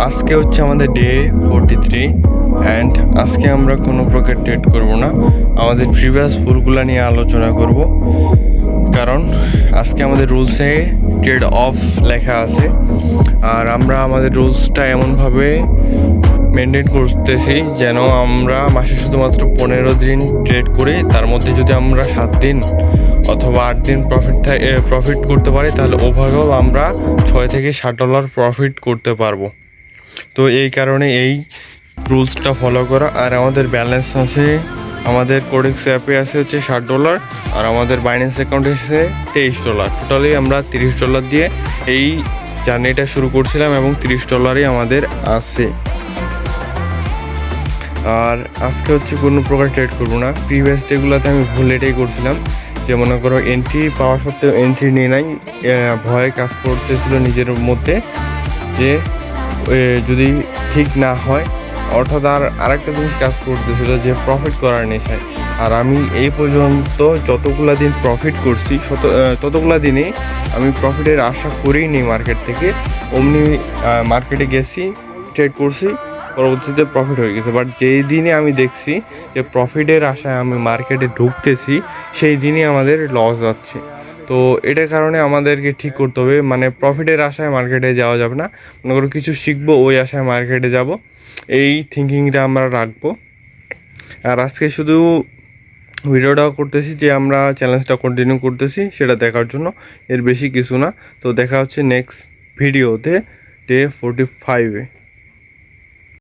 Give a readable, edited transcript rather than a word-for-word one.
আজকে হচ্ছে আমাদের ডে 43 অ্যান্ড আজকে আমরা কোনো প্রকার ট্রেড করব না, আমাদের প্রিভিয়াস ভুলগুলো নিয়ে আলোচনা করব। কারণ আজকে আমাদের রুলসে ট্রেড অফ লেখা আছে, আর আমরা আমাদের রুলসটা এমনভাবে মেনটেন করতেছি যেন আমরা মাসে শুধুমাত্র 15 দিন ট্রেড করি। তার মধ্যে যদি আমরা 7 দিন অথবা 8 দিন প্রফিট করতে পারি, তাহলে ওভারঅল আমরা $6 থেকে $7 প্রফিট করতে পারবো। তো এই কারণে এই রুলসটা ফলো করা। আর আমাদের ব্যালেন্স আছে, আমাদের কোডেক্স অ্যাপে আছে হচ্ছে $60, আর আমাদের বাইন্যান্স অ্যাকাউন্টে আছে $23। টোটালি আমরা $30 দিয়ে এই জার্নিটা শুরু করছিলাম এবং $30 আমাদের আছে। আর আজকে হচ্ছে কোনো প্রকার ট্রেড করবো না। প্রিভিয়াস ডেগুলোতে আমি ভুল এটাই করছিলাম, যে মনে করো এন্ট্রি পাওয়া সত্ত্বেও এন্ট্রি নিয়ে নাই, ভয়ে কাজ করতেছিল নিজের মধ্যে যে যদি ঠিক না হয়। অর্থাৎ আরেকটা জিনিস কাজ করতেছিল যে প্রফিট করার নেশায়। আর আমি এই পর্যন্ত যতগুলা দিন প্রফিট করছি ততগুলা দিনে আমি প্রফিটের আশা করেই নিই মার্কেট থেকে। অমনি মার্কেটে গেছি, ট্রেড করছি, পরবর্তীতে প্রফিট হয়ে গেছে। বাট যেই দিনে আমি দেখছি যে প্রফিটের আশায় আমি মার্কেটে ঢুকতেছি, সেই দিনই আমাদের লস যাচ্ছে। তো এটার কারণে আমাদেরকে ঠিক করতে হবে, মানে প্রফিটের আশায় মার্কেটে যাওয়া যাবে না। মনে করো কিছু শিখবো, ওই আশায় মার্কেটে যাব, এই থিঙ্কিংটা আমরা রাখবো। আর আজকে শুধু ভিডিওটা করতেছি যে আমরা চ্যালেঞ্জটা কন্টিনিউ করতেছি সেটা দেখার জন্য, এর বেশি কিছু না। তো দেখা হচ্ছে নেক্সট ভিডিওতে ডে 45-এ।